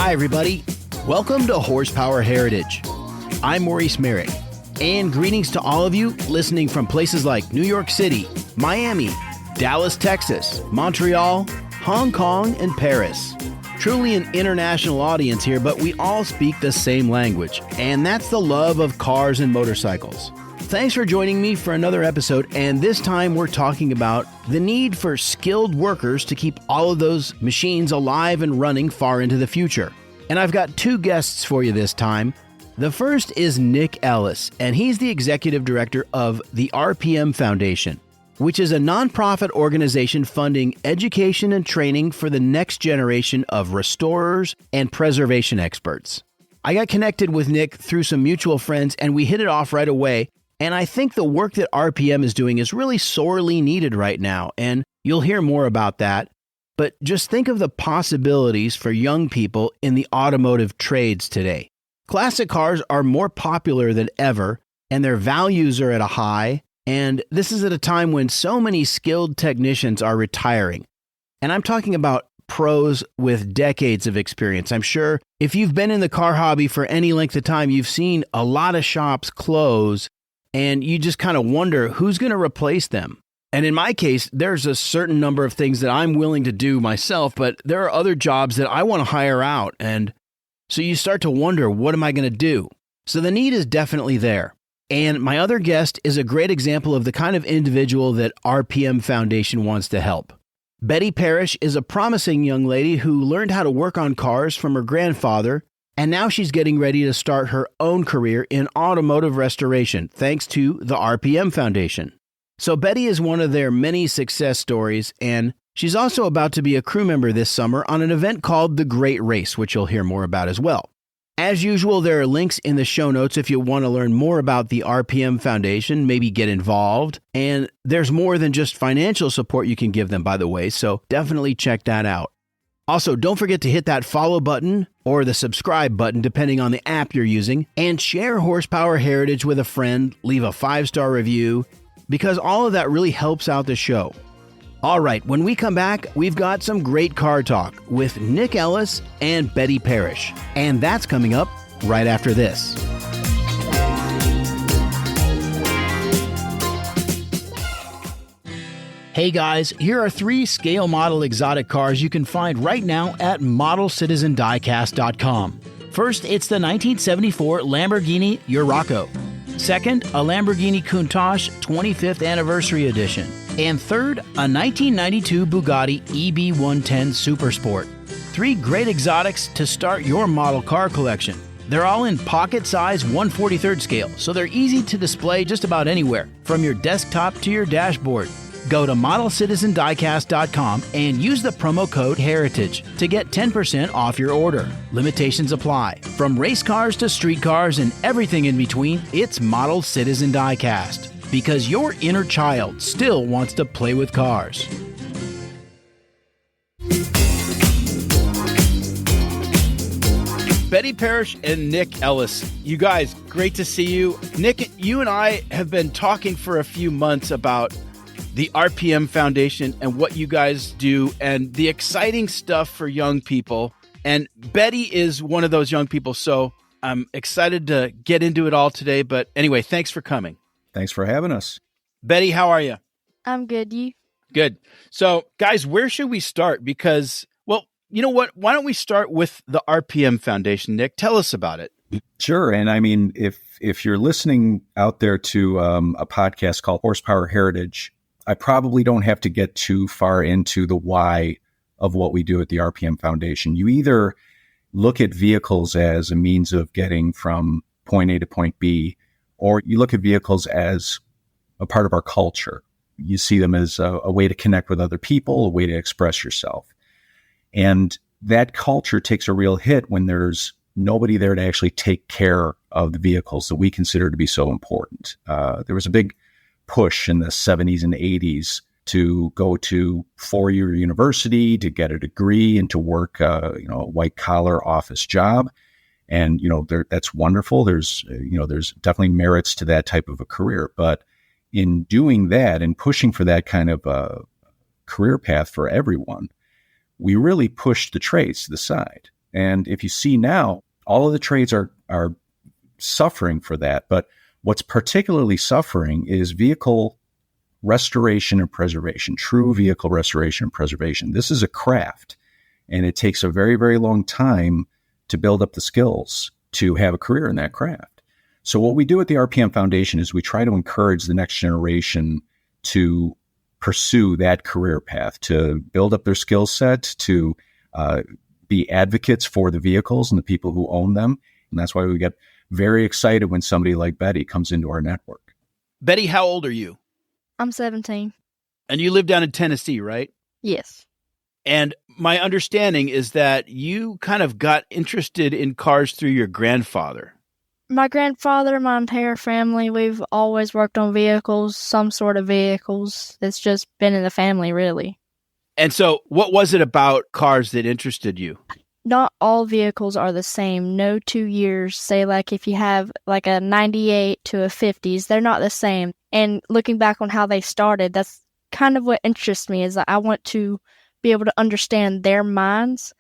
Hi, everybody. Welcome to Horsepower Heritage. I'm Maurice Merrick, and greetings to all of you listening from places like New York City, Miami, Dallas, Texas, Montreal, Hong Kong, and Paris. Truly an international audience here, but we all speak the same language, and that's the love of cars and motorcycles. Thanks for joining me for another episode, and this time we're talking about the need for skilled workers to keep all of those machines alive and running far into the future. And I've got two guests for you this time. The first is Nick Ellis, and he's the executive director of the RPM Foundation, which is a nonprofit organization funding education and training for the next generation of restorers and preservation experts. I got connected with Nick through some mutual friends, and we hit it off right away. And I think the work that RPM is doing is really sorely needed right now, and you'll hear more about that. But just think of the possibilities for young people in the automotive trades today. Classic cars are more popular than ever, and their values are at a high, and this is at a time when so many skilled technicians are retiring. And I'm talking about pros with decades of experience. I'm sure if you've been in the car hobby for any length of time, you've seen a lot of shops close, and you just kind of wonder who's going to replace them. And in my case, there's a certain number of things that I'm willing to do myself, but there are other jobs that I want to hire out. And so you start to wonder, what am I going to do? So the need is definitely there. And my other guest is a great example of the kind of individual that RPM Foundation wants to help. Betty Parrish is a promising young lady who learned how to work on cars from her grandfather, and now she's getting ready to start her own career in automotive restoration, thanks to the RPM Foundation. So Betty is one of their many success stories, and she's also about to be a crew member this summer on an event called The Great Race, which you'll hear more about as well. As usual, there are links in the show notes if you want to learn more about the RPM Foundation, maybe get involved. And there's more than just financial support you can give them, by the way, so definitely check that out. Also, don't forget to hit that follow button or the subscribe button, depending on the app you're using, and share Horsepower Heritage with a friend, leave a 5-star review, because all of that really helps out the show. All right, when we come back, we've got some great car talk with Nick Ellis and Betty Parrish, and that's coming up right after this. Hey guys, here are 3 scale model exotic cars you can find right now at modelcitizendiecast.com. First, it's the 1974 Lamborghini Urraco. Second, a Lamborghini Countach 25th Anniversary Edition. And third, a 1992 Bugatti EB110 Supersport. 3 great exotics to start your model car collection. They're all in pocket-size 1/43rd scale, so they're easy to display just about anywhere, from your desktop to your dashboard. Go to modelcitizendiecast.com and use the promo code HERITAGE to get 10% off your order. Limitations apply. From race cars to street cars and everything in between, it's Model Citizen Diecast. Because your inner child still wants to play with cars. Betty Parrish and Nick Ellis. You guys, great to see you. Nick, you and I have been talking for a few months about the RPM Foundation and what you guys do and the exciting stuff for young people. And Betty is one of those young people, so I'm excited to get into it all today. But anyway, thanks for coming. Thanks for having us. Betty, how are you? I'm good. You? Good. So, guys, where should we start? Because, well, you know what? Why don't we start with the RPM Foundation? Nick, tell us about it. Sure. And I mean, if you're listening out there to a podcast called Horsepower Heritage, I probably don't have to get too far into the why of what we do at the RPM Foundation. You either look at vehicles as a means of getting from point A to point B, or you look at vehicles as a part of our culture. You see them as a way to connect with other people, a way to express yourself. And that culture takes a real hit when there's nobody there to actually take care of the vehicles that we consider to be so important. There was a big push in the 70s and 80s to go to 4-year university, to get a degree, and to work a white collar office job. And, that's wonderful. There's definitely merits to that type of a career. But in doing that and pushing for that kind of a career path for everyone, we really pushed the trades to the side. And if you see now, all of the trades are suffering for that. But what's particularly suffering is vehicle restoration and preservation, true vehicle restoration and preservation. This is a craft, and it takes a very, very long time to build up the skills to have a career in that craft. So what we do at the RPM Foundation is we try to encourage the next generation to pursue that career path, to build up their skill set, to be advocates for the vehicles and the people who own them. And that's why we get very excited when somebody like Betty comes into our network. Betty, how old are you? I'm 17. And you live down in Tennessee, right? Yes. And my understanding is that you kind of got interested in cars through your grandfather. My grandfather, my entire family, we've always worked on vehicles, some sort of vehicles. It's just been in the family, really. And so what was it about cars that interested you? Not all vehicles are the same. No 2 years, say like if you have like a 98 to a 50s, they're not the same. And looking back on how they started, that's kind of what interests me, is that I want to be able to understand their minds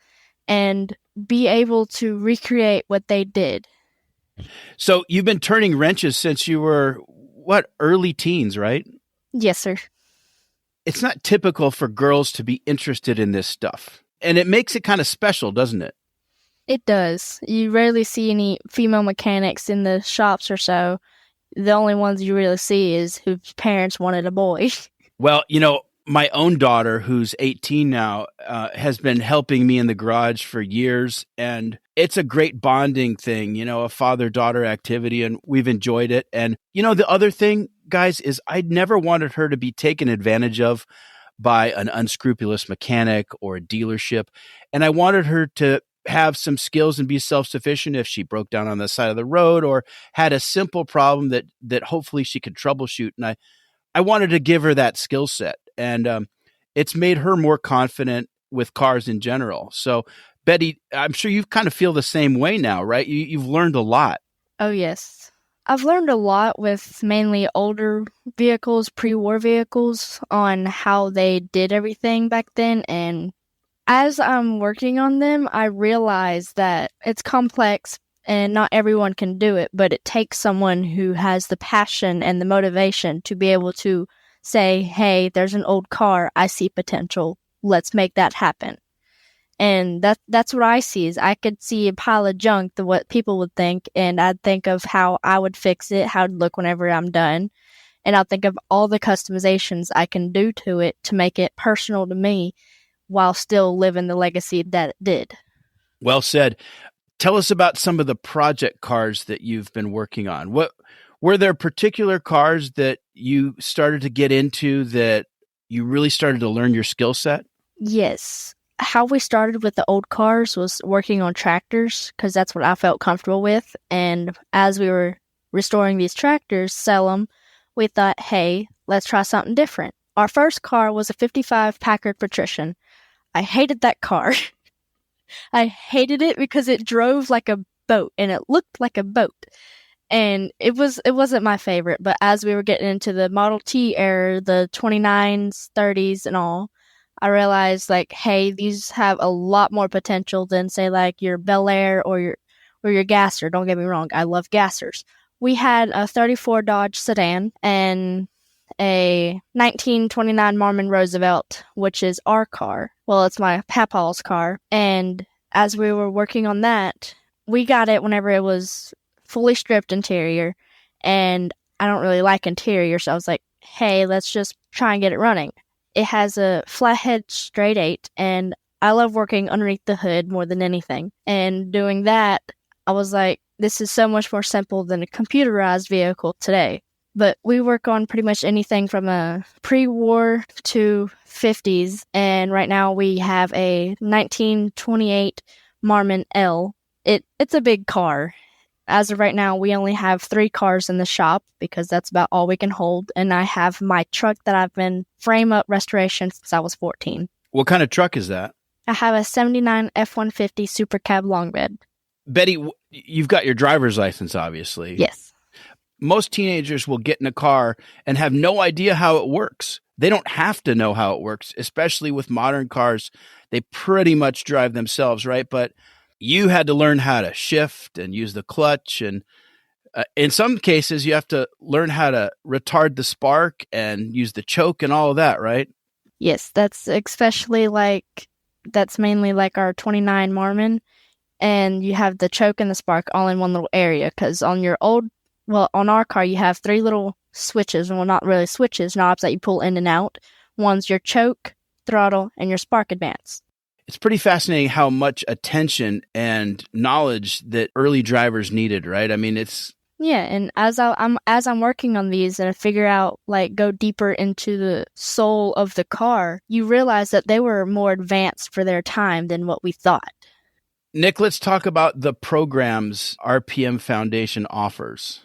and be able to recreate what they did. So you've been turning wrenches since you were, early teens, right? Yes, sir. It's not typical for girls to be interested in this stuff. And it makes it kind of special, doesn't it? It does. You rarely see any female mechanics in the shops or so. The only ones you really see is whose parents wanted a boy. Well, my own daughter, who's 18 now, has been helping me in the garage for years. And it's a great bonding thing, a father-daughter activity, and we've enjoyed it. And, the other thing, guys, is I never wanted her to be taken advantage of by an unscrupulous mechanic or a dealership. And I wanted her to have some skills and be self-sufficient if she broke down on the side of the road or had a simple problem that hopefully she could troubleshoot. And I wanted to give her that skill set. And it's made her more confident with cars in general. So, Betty, I'm sure you kind of feel the same way now, right? You've learned a lot. Oh, yes. I've learned a lot with mainly older vehicles, pre-war vehicles, on how they did everything back then. And as I'm working on them, I realize that it's complex and not everyone can do it, but it takes someone who has the passion and the motivation to be able to say, hey, there's an old car, I see potential, let's make that happen. And that's what I see, is I could see a pile of junk, what people would think, and I'd think of how I would fix it, how it'd look whenever I'm done. And I'll think of all the customizations I can do to it to make it personal to me while still living the legacy that it did. Well said. Tell us about some of the project cars that you've been working on. What were there particular cars that you started to get into that you really started to learn your skill set? Yes. How we started with the old cars was working on tractors, because that's what I felt comfortable with. And as we were restoring these tractors, sell them, we thought, hey, let's try something different. Our first car was a 55 Packard Patrician. I hated that car. I hated it because it drove like a boat and it looked like a boat. And it wasn't my favorite. But as we were getting into the Model T era, the 29s, 30s and all, I realized, like, hey, these have a lot more potential than, say, like your Bel Air or your Gasser. Don't get me wrong, I love Gassers. We had a 34 Dodge sedan and a 1929 Marmon Roosevelt, which is our car. Well, it's my papaw's car. And as we were working on that, we got it whenever it was fully stripped interior. And I don't really like interior, so I was like, hey, let's just try and get it running. It has a flathead straight 8, and I love working underneath the hood more than anything. And doing that, I was like, this is so much more simple than a computerized vehicle today. But we work on pretty much anything from a pre-war to 50s, and right now we have a 1928 Marmon L. It's a big car. As of right now, we only have 3 cars in the shop because that's about all we can hold. And I have my truck that I've been frame up restoration since I was 14. What kind of truck is that? I have a 79 F-150 Super Cab long bed. Betty, you've got your driver's license, obviously. Yes. Most teenagers will get in a car and have no idea how it works. They don't have to know how it works, especially with modern cars. They pretty much drive themselves, right? But You had to learn how to shift and use the clutch. And in some cases, you have to learn how to retard the spark and use the choke and all of that, right? Yes, that's mainly like our 29 Marmon. And you have the choke and the spark all in one little area. Because on our car, you have 3 little switches. Well, not really switches, knobs that you pull in and out. One's your choke, throttle, and your spark advance. It's pretty fascinating how much attention and knowledge that early drivers needed, right? I mean, Yeah, and as I'm working on these and I figure out, go deeper into the soul of the car, you realize that they were more advanced for their time than what we thought. Nick, let's talk about the programs RPM Foundation offers.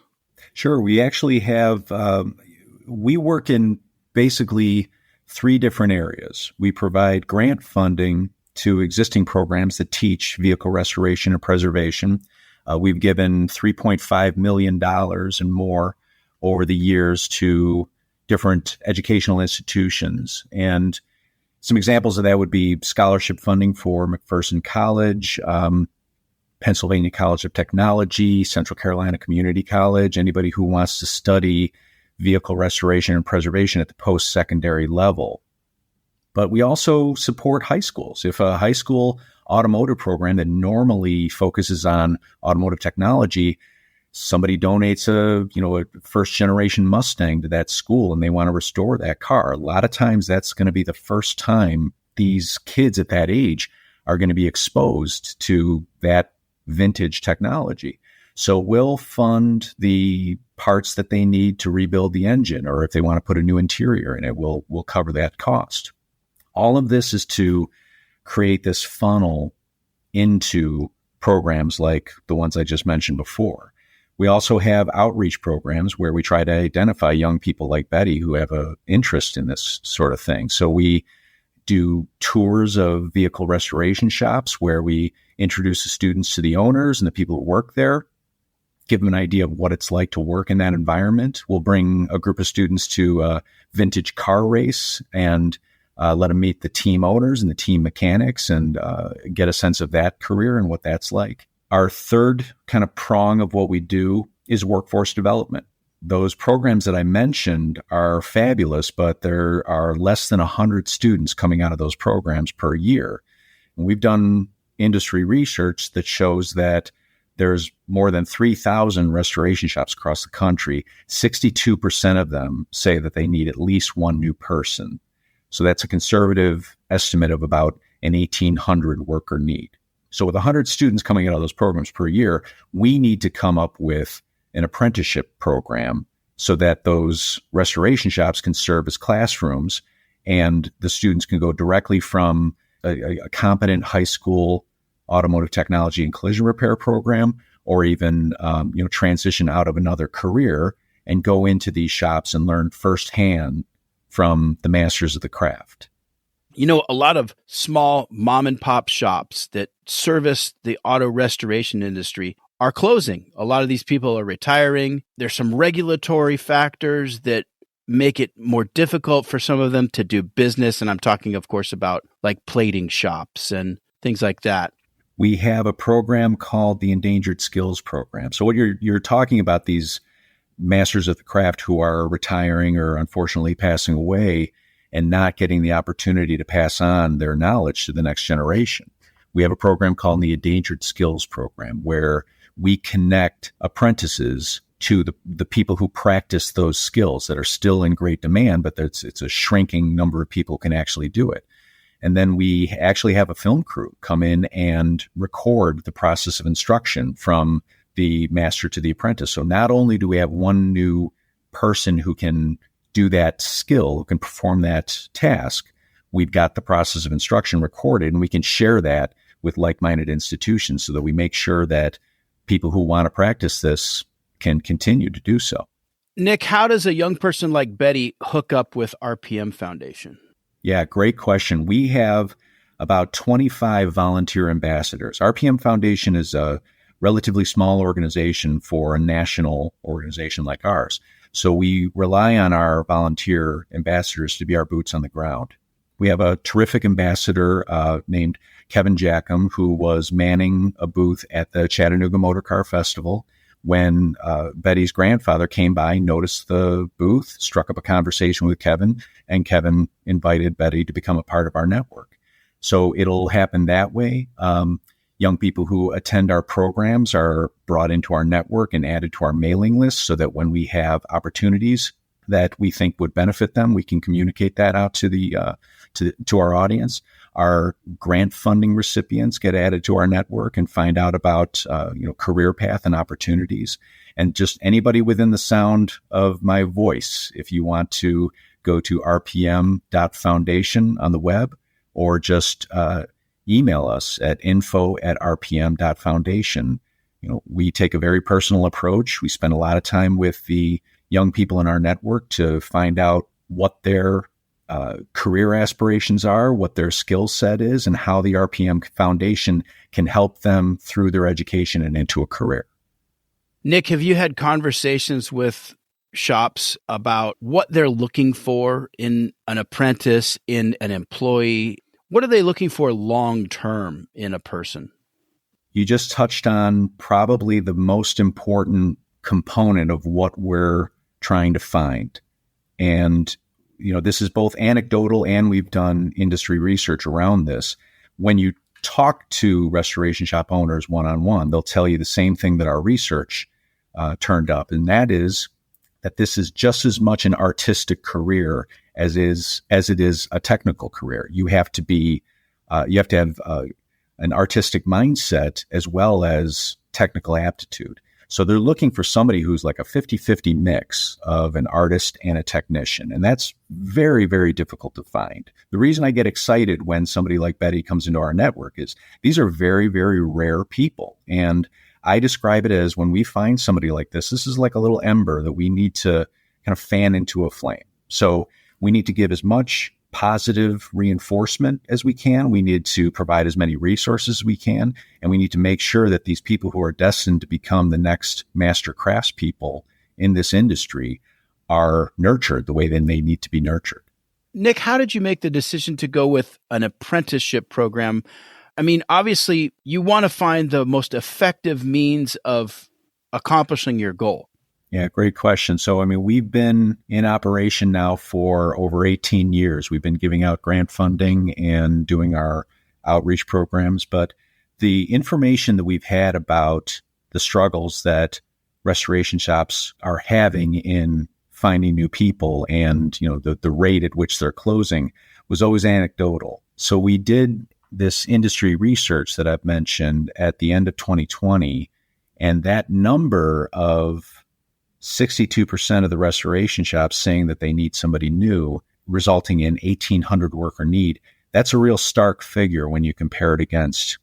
Sure. We actually have, we work in basically 3 different areas. We provide grant funding to existing programs that teach vehicle restoration and preservation. We've given $3.5 million and more over the years to different educational institutions. And some examples of that would be scholarship funding for McPherson College, Pennsylvania College of Technology, Central Carolina Community College, anybody who wants to study vehicle restoration and preservation at the post-secondary level. But we also support high schools. If a high school automotive program that normally focuses on automotive technology, somebody donates a first generation Mustang to that school and they want to restore that car, a lot of times that's going to be the first time these kids at that age are going to be exposed to that vintage technology. So we'll fund the parts that they need to rebuild the engine, or if they want to put a new interior in it, we'll cover that cost. All of this is to create this funnel into programs like the ones I just mentioned before. We also have outreach programs where we try to identify young people like Betty who have an interest in this sort of thing. So we do tours of vehicle restoration shops where we introduce the students to the owners and the people who work there, give them an idea of what it's like to work in that environment. We'll bring a group of students to a vintage car race and let them meet the team owners and the team mechanics and get a sense of that career and what that's like. Our third kind of prong of what we do is workforce development. Those programs that I mentioned are fabulous, but there are less than 100 students coming out of those programs per year. And we've done industry research that shows that there's more than 3,000 restoration shops across the country. 62% of them say that they need at least one new person. So that's a conservative estimate of about an 1,800 worker need. So with 100 students coming out of those programs per year, we need to come up with an apprenticeship program so that those restoration shops can serve as classrooms and the students can go directly from a competent high school automotive technology and collision repair program, or even transition out of another career and go into these shops and learn firsthand from the masters of the craft. A lot of small mom and pop shops that service the auto restoration industry are closing. A lot of these people are retiring. There's some regulatory factors that make it more difficult for some of them to do business. And I'm talking, of course, about like plating shops and things like that. We have a program called the Endangered Skills Program. So what you're talking about, these masters of the craft who are retiring or unfortunately passing away and not getting the opportunity to pass on their knowledge to the next generation. We have a program called the Endangered Skills Program where we connect apprentices to the people who practice those skills that are still in great demand, but it's a shrinking number of people can actually do it. And then we actually have a film crew come in and record the process of instruction from the master to the apprentice. So not only do we have one new person who can do that skill, who can perform that task, we've got the process of instruction recorded, and we can share that with like-minded institutions so that we make sure that people who want to practice this can continue to do so. Nick, how does a young person like Betty hook up with RPM Foundation? Yeah, great question. We have about 25 volunteer ambassadors. RPM Foundation is a relatively small organization for a national organization like ours. So we rely on our volunteer ambassadors to be our boots on the ground. We have a terrific ambassador named Kevin Jackham, who was manning a booth at the Chattanooga Motor Car Festival when Betty's grandfather came by, noticed the booth, struck up a conversation with Kevin, and Kevin invited Betty to become a part of our network. So it'll happen that way. Young people who attend our programs are brought into our network and added to our mailing list so that when we have opportunities that we think would benefit them, we can communicate that out to the to our audience. Our grant funding recipients get added to our network and find out about career path and opportunities. And just anybody within the sound of my voice, if you want to go to rpm.foundation on the web, or just email us at info@rpm.foundation. We take a very personal approach. We spend a lot of time with the young people in our network to find out what their career aspirations are, what their skill set is, and how the RPM Foundation can help them through their education and into a career. Nick, have you had conversations with shops about what they're looking for in an apprentice, in an employee? What are they looking for long term in a person? You just touched on probably the most important component of what we're trying to find. And, this is both anecdotal and we've done industry research around this. When you talk to restoration shop owners one-on-one, they'll tell you the same thing that our research turned up. And that is that this is just as much an artistic career as it is a technical career. You have to have an artistic mindset as well as technical aptitude. So they're looking for somebody who's like a 50-50 mix of an artist and a technician. And that's very, very difficult to find. The reason I get excited when somebody like Betty comes into our network is these are very, very rare people. And I describe it as when we find somebody like this is like a little ember that we need to kind of fan into a flame. So we need to give as much positive reinforcement as we can. We need to provide as many resources as we can. And we need to make sure that these people who are destined to become the next master craftspeople in this industry are nurtured the way that they need to be nurtured. Nick, how did you make the decision to go with an apprenticeship program? I mean, obviously, you want to find the most effective means of accomplishing your goal. Yeah, great question. So, we've been in operation now for over 18 years. We've been giving out grant funding and doing our outreach programs. But the information that we've had about the struggles that restoration shops are having in finding new people and, the rate at which they're closing was always anecdotal. So we did this industry research that I've mentioned at the end of 2020, and that number of 62% of the restoration shops saying that they need somebody new, resulting in 1,800 worker need. That's a real stark figure when you compare it against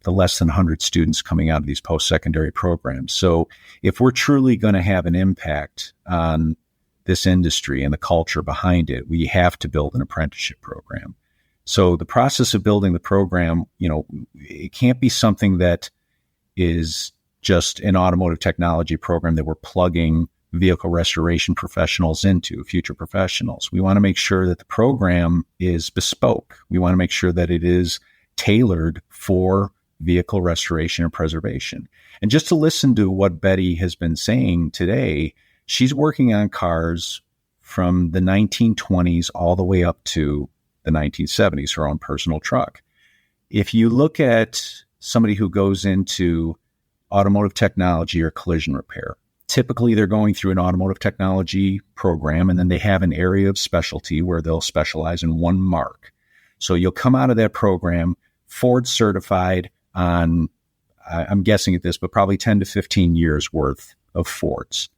the less than 100 students coming out of these post-secondary programs. So if we're truly going to have an impact on this industry and the culture behind it, we have to build an apprenticeship program. So the process of building the program, it can't be something that is just an automotive technology program that we're plugging vehicle restoration professionals into, future professionals. We want to make sure that the program is bespoke. We want to make sure that it is tailored for vehicle restoration and preservation. And just to listen to what Betty has been saying today, she's working on cars from the 1920s all the way up to the 1970s, her own personal truck. If you look at somebody who goes into automotive technology or collision repair, typically they're going through an automotive technology program, and then they have an area of specialty where they'll specialize in one mark. So you'll come out of that program Ford certified on, I'm guessing at this, but probably 10 to 15 years worth of Fords.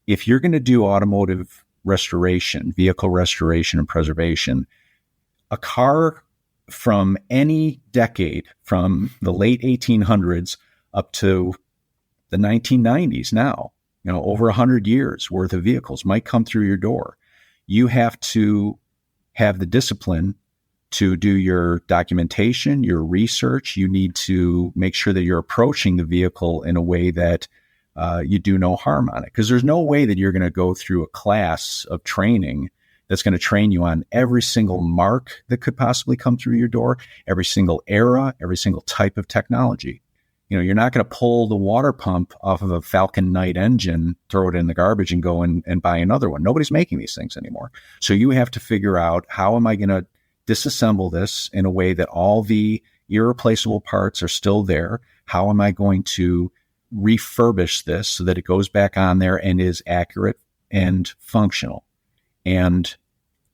If you're going to do automotive restoration, vehicle restoration and preservation, a car from any decade, from the late 1800s up to the 1990s now, over 100 years worth of vehicles might come through your door. You have to have the discipline to do your documentation, your research. You need to make sure that you're approaching the vehicle in a way that you do no harm on it. Because there's no way that you're going to go through a class of training that's going to train you on every single mark that could possibly come through your door, every single era, every single type of technology. You're not going to pull the water pump off of a Falcon Knight engine, throw it in the garbage and go and buy another one. Nobody's making these things anymore. So you have to figure out, how am I going to disassemble this in a way that all the irreplaceable parts are still there? How am I going to refurbish this so that it goes back on there and is accurate and functional? And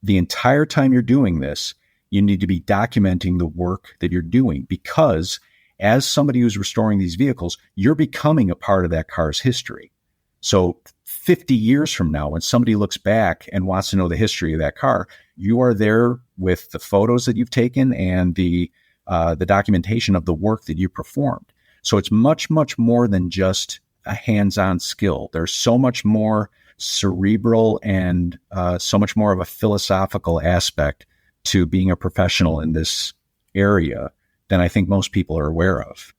the entire time you're doing this, you need to be documenting the work that you're doing, because as somebody who's restoring these vehicles, you're becoming a part of that car's history. So 50 years from now, when somebody looks back and wants to know the history of that car, you are there with the photos that you've taken and the documentation of the work that you performed. So it's much, much more than just a hands-on skill. There's so much more cerebral and so much more of a philosophical aspect to being a professional in this area than I think most people are aware of.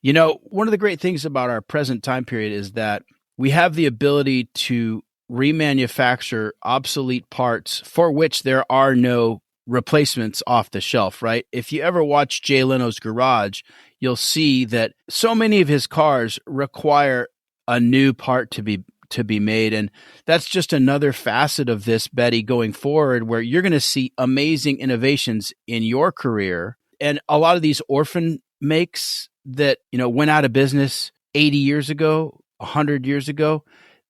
One of the great things about our present time period is that we have the ability to remanufacture obsolete parts for which there are no replacements off the shelf, right? If you ever watch Jay Leno's Garage, you'll see that so many of his cars require a new part to be made. And that's just another facet of this, Betty, going forward, where you're going to see amazing innovations in your career. And a lot of these orphan makes that, went out of business 80 years ago, 100 years ago,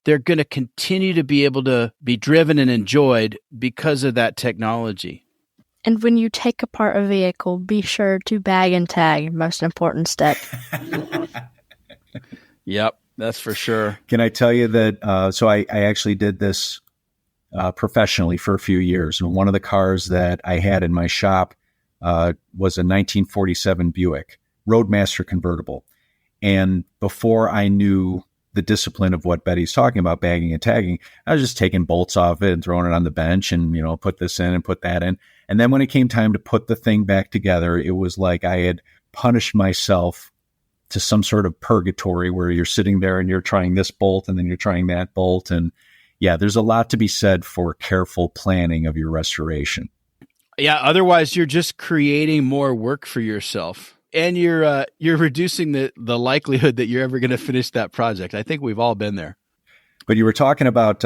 they're going to continue to be able to be driven and enjoyed because of that technology. And when you take apart a vehicle, be sure to bag and tag, most important step. Yep, that's for sure. Can I tell you that, so I actually did this professionally for a few years. And one of the cars that I had in my shop was a 1947 Buick Roadmaster convertible. And before I knew the discipline of what Betty's talking about, bagging and tagging, I was just taking bolts off it and throwing it on the bench and, put this in and put that in. And then when it came time to put the thing back together, it was like I had punished myself to some sort of purgatory where you're sitting there and you're trying this bolt and then you're trying that bolt. And yeah, there's a lot to be said for careful planning of your restoration. Yeah, otherwise you're just creating more work for yourself. And you're reducing the likelihood that you're ever going to finish that project. I think we've all been there. But you were talking about,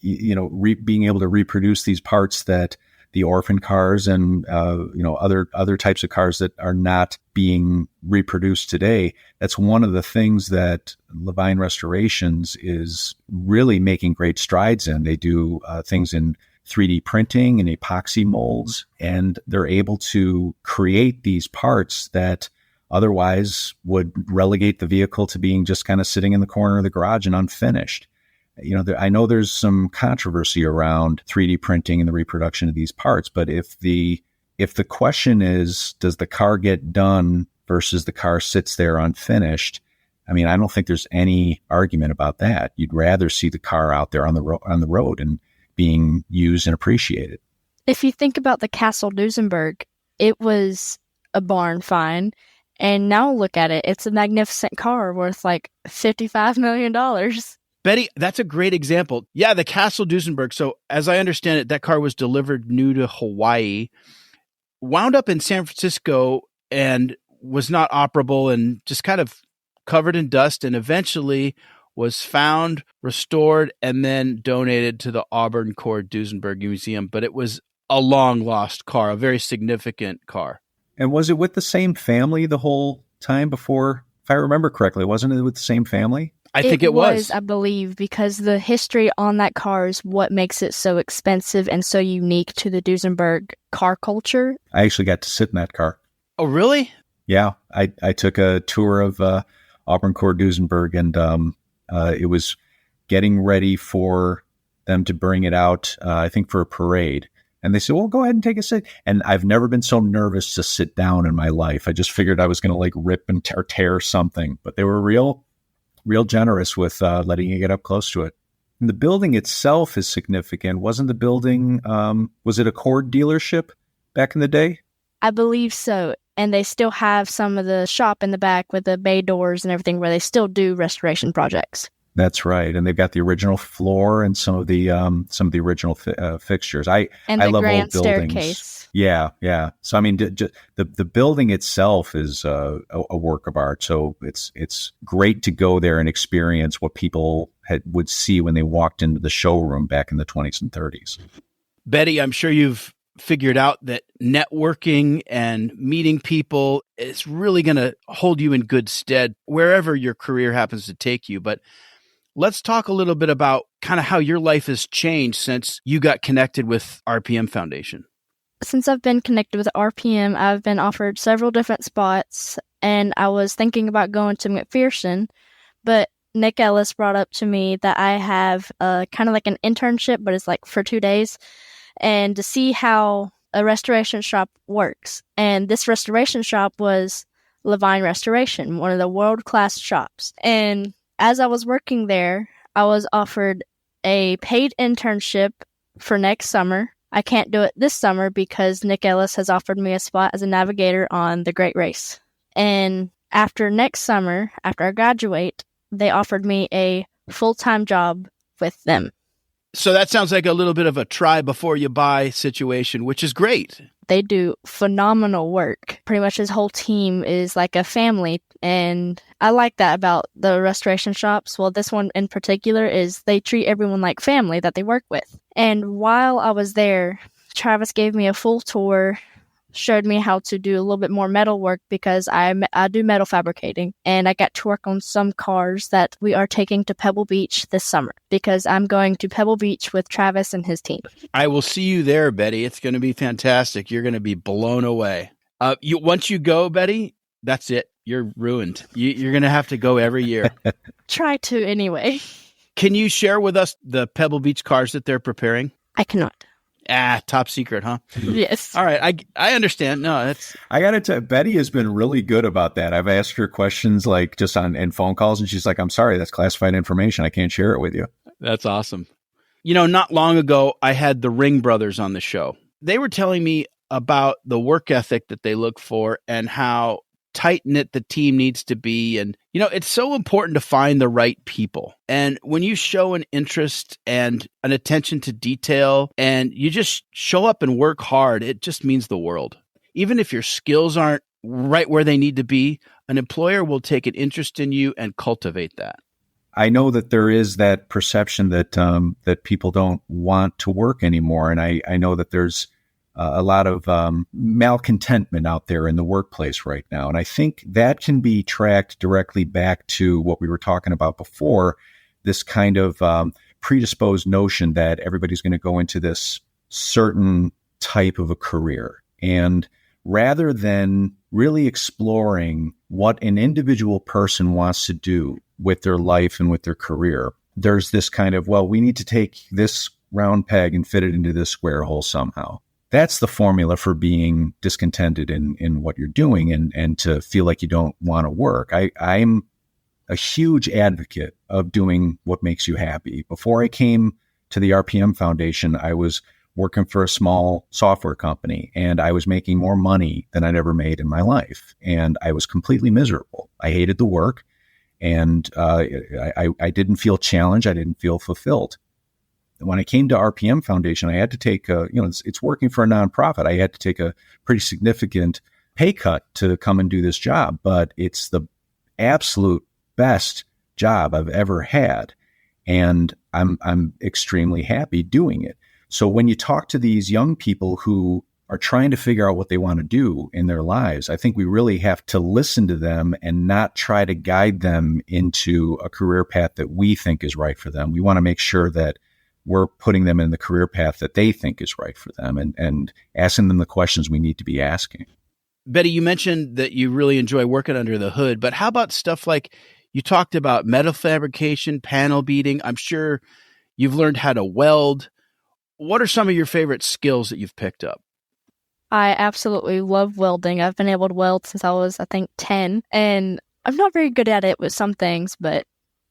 being able to reproduce these parts that the orphan cars and, other types of cars that are not being reproduced today. That's one of the things that Levine Restorations is really making great strides in. They do things in 3D printing and epoxy molds, and they're able to create these parts that otherwise would relegate the vehicle to being just kind of sitting in the corner of the garage and unfinished. I know there's some controversy around 3D printing and the reproduction of these parts, but if the question is, does the car get done versus the car sits there unfinished? I mean, I don't think there's any argument about that. You'd rather see the car out there on the road and being used and appreciated. If you think about the Castle Duesenberg, it was a barn find, and now look at it. It's a magnificent car worth like $55 million. Betty, that's a great example. Yeah, the Castle Duesenberg. So as I understand it, that car was delivered new to Hawaii, wound up in San Francisco and was not operable and just kind of covered in dust, and eventually was found, restored, and then donated to the Auburn Cord Duesenberg Museum. But it was a long lost car, a very significant car. And was it with the same family the whole time before? If I remember correctly, wasn't it with the same family? I think it was, I believe, because the history on that car is what makes it so expensive and so unique to the Duesenberg car culture. I actually got to sit in that car. Oh, really? Yeah, I took a tour of Auburn Cord Duesenberg, and it was getting ready for them to bring it out, I think, for a parade. And they said, well, go ahead and take a sit. And I've never been so nervous to sit down in my life. I just figured I was going to like rip and tear something. But they were real generous with letting you get up close to it. And the building itself is significant. Wasn't the building, was it a Cord dealership back in the day? I believe so. And they still have some of the shop in the back with the bay doors and everything where they still do restoration projects. That's right, and they've got the original floor and some of the original fixtures. I love grand old buildings. Staircase. Yeah, yeah. So I mean, the building itself is a work of art. So it's great to go there and experience what people would see when they walked into the showroom back in the 20s and 30s. Betty, I'm sure you've figured out that networking and meeting people is really going to hold you in good stead wherever your career happens to take you. But let's talk a little bit about kind of how your life has changed since you got connected with RPM Foundation. Since I've been connected with RPM, I've been offered several different spots, and I was thinking about going to McPherson, but Nick Ellis brought up to me that I have kind of like an internship, but it's like for 2 days, and to see how a restoration shop works. And this restoration shop was Levine Restoration, one of the world-class shops. And as I was working there, I was offered a paid internship for next summer. I can't do it this summer because Nick Ellis has offered me a spot as a navigator on the Great Race. And after next summer, after I graduate, they offered me a full-time job with them. So that sounds like a little bit of a try before you buy situation, which is great. They do phenomenal work. Pretty much his whole team is like a family, and I like that about the restoration shops. Well, this one in particular is they treat everyone like family that they work with. And while I was there, Travis gave me a full tour, showed me how to do a little bit more metal work because I do metal fabricating, and I got to work on some cars that we are taking to Pebble Beach this summer because I'm going to Pebble Beach with Travis and his team. I will see you there, Betty. It's going to be fantastic. You're going to be blown away. Once you go, Betty, that's it. You're ruined. You're going to have to go every year. Try to anyway. Can you share with us the Pebble Beach cars that they're preparing? I cannot. Top secret, huh? Yes. All right. I understand. No, that's. I got to tell you, Betty has been really good about that. I've asked her questions like just in phone calls, and she's like, I'm sorry, that's classified information. I can't share it with you. That's awesome. Not long ago, I had the Ring brothers on the show. They were telling me about the work ethic that they look for and how tight-knit the team needs to be. And, it's so important to find the right people. And when you show an interest and an attention to detail and you just show up and work hard, it just means the world. Even if your skills aren't right where they need to be, an employer will take an interest in you and cultivate that. I know that there is that perception that people don't want to work anymore. And I know that there's a lot of malcontentment out there in the workplace right now. And I think that can be tracked directly back to what we were talking about before, this kind of predisposed notion that everybody's going to go into this certain type of a career. And rather than really exploring what an individual person wants to do with their life and with their career, there's this kind of, well, we need to take this round peg and fit it into this square hole somehow. That's the formula for being discontented in what you're doing and to feel like you don't want to work. I'm a huge advocate of doing what makes you happy. Before I came to the RPM Foundation, I was working for a small software company, and I was making more money than I'd ever made in my life. And I was completely miserable. I hated the work, and I didn't feel challenged. I didn't feel fulfilled. When I came to RPM Foundation, I had to take it's working for a nonprofit. I had to take a pretty significant pay cut to come and do this job, but it's the absolute best job I've ever had. And I'm extremely happy doing it. So when you talk to these young people who are trying to figure out what they want to do in their lives, I think we really have to listen to them and not try to guide them into a career path that we think is right for them. We want to make sure that we're putting them in the career path that they think is right for them and asking them the questions we need to be asking. Betty, you mentioned that you really enjoy working under the hood, but how about stuff like you talked about metal fabrication, panel beating? I'm sure you've learned how to weld. What are some of your favorite skills that you've picked up? I absolutely love welding. I've been able to weld since I was, 10, and I'm not very good at it with some things, but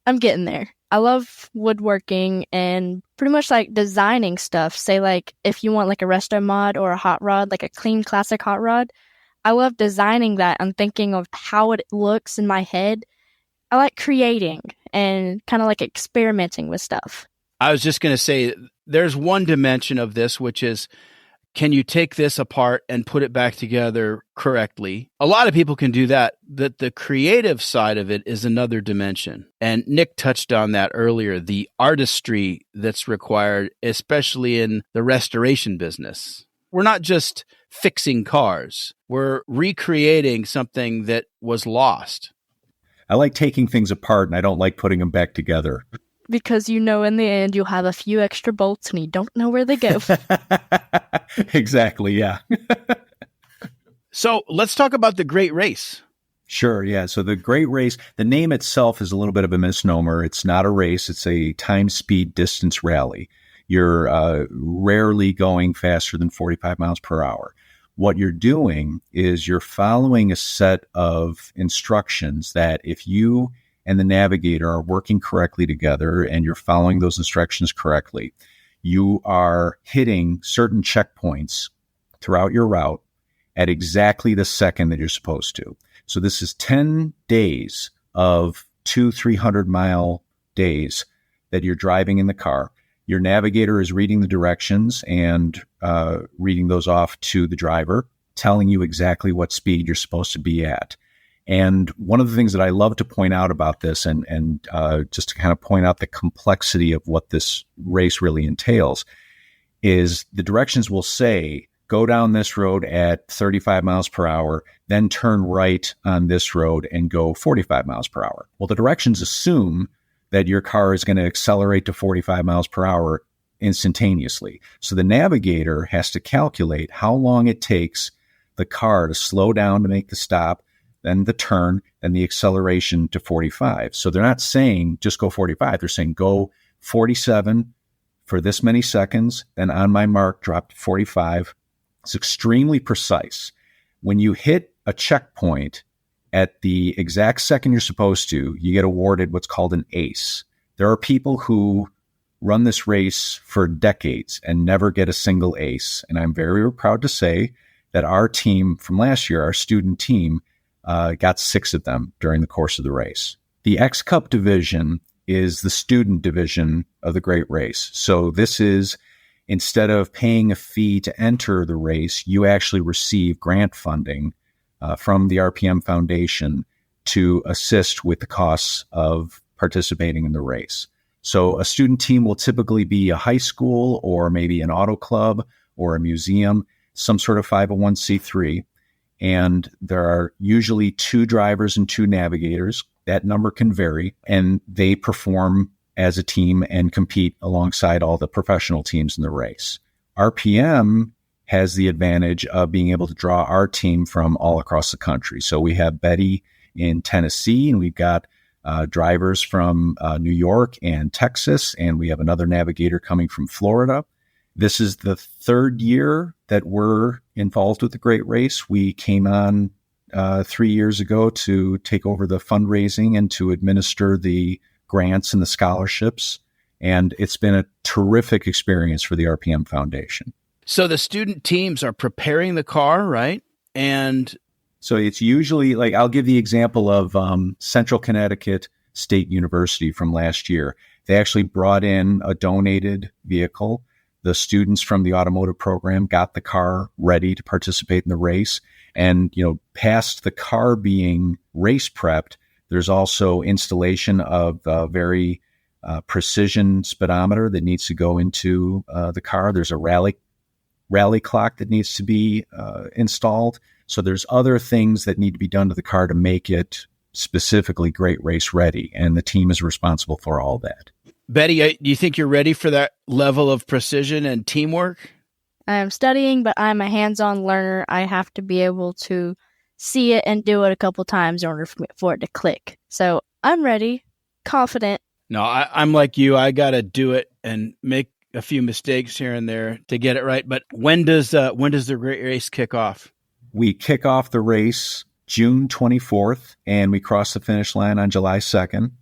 I'm getting there. I love woodworking and pretty much like designing stuff. Say like if you want like a resto mod or a hot rod, like a clean classic hot rod, I love designing that and thinking of how it looks in my head. I like creating, and kind of like experimenting with stuff. I was just going to say, there's one dimension of this, which is, can you take this apart and put it back together correctly? A lot of people can do that. The creative side of it is another dimension. And Nick touched on that earlier, the artistry that's required, especially in the restoration business. We're not just fixing cars. We're recreating something that was lost. I like taking things apart, and I don't like putting them back together. Because in the end, you'll have a few extra bolts and you don't know where they go. Exactly, yeah. So let's talk about the Great Race. Sure, yeah. So the Great Race, the name itself is a little bit of a misnomer. It's not a race. It's a time, speed, distance rally. You're rarely going faster than 45 miles per hour. What you're doing is you're following a set of instructions that if you and the navigator are working correctly together and you're following those instructions correctly, you are hitting certain checkpoints throughout your route at exactly the second that you're supposed to. So this is 10 days of 300-mile days that you're driving in the car. Your navigator is reading the directions and reading those off to the driver, telling you exactly what speed you're supposed to be at. And one of the things that I love to point out about this and just to kind of point out the complexity of what this race really entails is the directions will say, go down this road at 35 miles per hour, then turn right on this road and go 45 miles per hour. Well, the directions assume that your car is going to accelerate to 45 miles per hour instantaneously. So the navigator has to calculate how long it takes the car to slow down to make the stop, then the turn, and the acceleration to 45. So they're not saying just go 45. They're saying go 47 for this many seconds, then on my mark, drop to 45. It's extremely precise. When you hit a checkpoint at the exact second you're supposed to, you get awarded what's called an ace. There are people who run this race for decades and never get a single ace. And I'm very proud to say that our team from last year, our student team, got 6 of them during the course of the race. The X Cup division is the student division of the Great Race. So this is, instead of paying a fee to enter the race, you actually receive grant funding from the RPM Foundation to assist with the costs of participating in the race. So a student team will typically be a high school or maybe an auto club or a museum, some sort of 501c3. And there are usually 2 drivers and 2 navigators. That number can vary, and they perform as a team and compete alongside all the professional teams in the race. RPM has the advantage of being able to draw our team from all across the country. So we have Betty in Tennessee, and we've got drivers from New York and Texas, and we have another navigator coming from Florida. This is the 3rd year that we're involved with the Great Race. We came on 3 years ago to take over the fundraising and to administer the grants and the scholarships. And it's been a terrific experience for the RPM Foundation. So the student teams are preparing the car, right? And so it's usually, like, I'll give the example of Central Connecticut State University from last year. They actually brought in a donated vehicle. The students from the automotive program got the car ready to participate in the race. And, past the car being race prepped, there's also installation of a very precision speedometer that needs to go into the car. There's a rally clock that needs to be installed. So there's other things that need to be done to the car to make it specifically Great Race ready. And the team is responsible for all that. Betty, do you think you're ready for that level of precision and teamwork? I am studying, but I'm a hands-on learner. I have to be able to see it and do it a couple times in order for it to click. So I'm ready, confident. No, I'm like you. I got to do it and make a few mistakes here and there to get it right. But when does the Great Race kick off? We kick off the race June 24th, and we cross the finish line on July 2nd.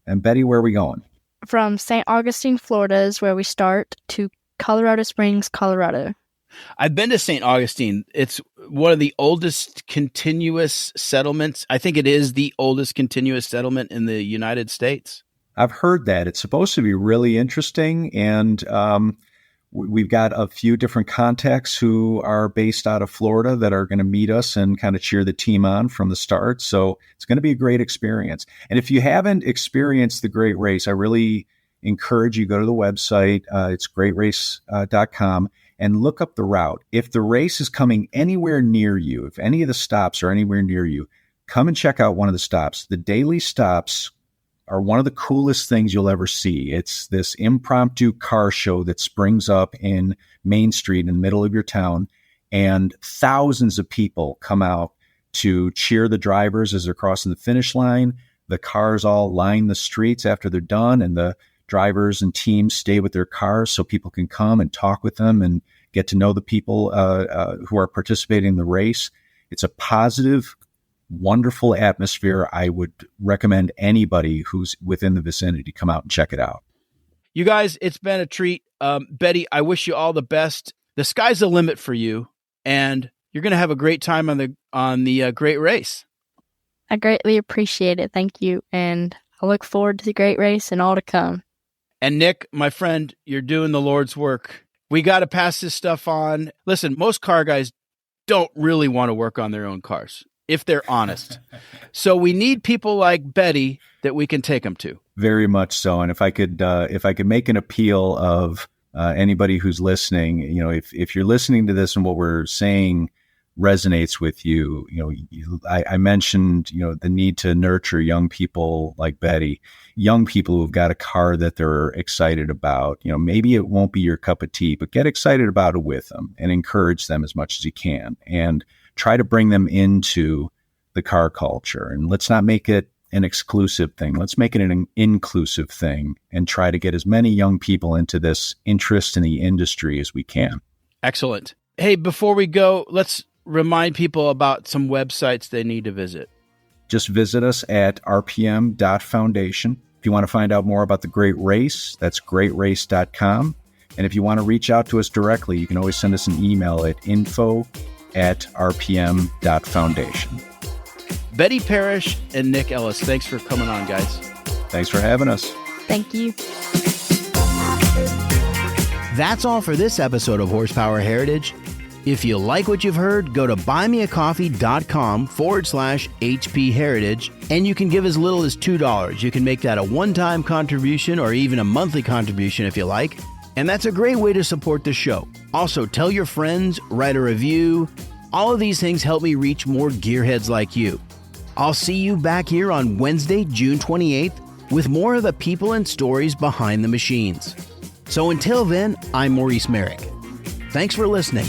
And Betty, where are we going? From St. Augustine, Florida is where we start, to Colorado Springs, Colorado. I've been to St. Augustine. It's one of the oldest continuous settlements. I think it is the oldest continuous settlement in the United States. I've heard that. It's supposed to be really interesting, and we've got a few different contacts who are based out of Florida that are going to meet us and kind of cheer the team on from the start. So it's going to be a great experience. And if you haven't experienced the Great Race, I really encourage you to go to the website. It's greatrace.com and look up the route. If the race is coming anywhere near you, if any of the stops are anywhere near you, come and check out one of the stops. The daily stops are one of the coolest things you'll ever see. It's this impromptu car show that springs up in Main Street in the middle of your town, and thousands of people come out to cheer the drivers as they're crossing the finish line. The cars all line the streets after they're done, and the drivers and teams stay with their cars so people can come and talk with them and get to know the people who are participating in the race. It's a positive, wonderful atmosphere. I would recommend anybody who's within the vicinity come out and check it out. You guys, it's been a treat. Betty, I wish you all the best. The sky's the limit for you, and you're going to have a great time on the Great Race. I greatly appreciate it. Thank you. And I look forward to the Great Race and all to come. And Nick, my friend, you're doing the Lord's work. We got to pass this stuff on. Listen, most car guys don't really want to work on their own cars, if they're honest. So we need people like Betty that we can take them to. Very much so. And if I could make an appeal of anybody who's listening, if you're listening to this and what we're saying resonates with you, I mentioned, the need to nurture young people like Betty, young people who've got a car that they're excited about. Maybe it won't be your cup of tea, but get excited about it with them and encourage them as much as you can, and try to bring them into the car culture. And let's not make it an exclusive thing. Let's make it an inclusive thing and try to get as many young people into this interest in the industry as we can. Excellent. Hey, before we go, let's remind people about some websites they need to visit. Just visit us at rpm.foundation. If you want to find out more about the Great Race, that's greatrace.com. And if you want to reach out to us directly, you can always send us an email at info@rpm.foundation. Betty Parrish and Nick Ellis, thanks for coming on, guys. Thanks for having us. Thank you. That's all for this episode of Horsepower Heritage. If you like what you've heard, go to buymeacoffee.com/HP Heritage, and you can give as little as $2. You can make that a one-time contribution or even a monthly contribution if you like. And that's a great way to support the show. Also, tell your friends, write a review. All of these things help me reach more gearheads like you. I'll see you back here on Wednesday, June 28th, with more of the people and stories behind the machines. So until then, I'm Maurice Merrick. Thanks for listening.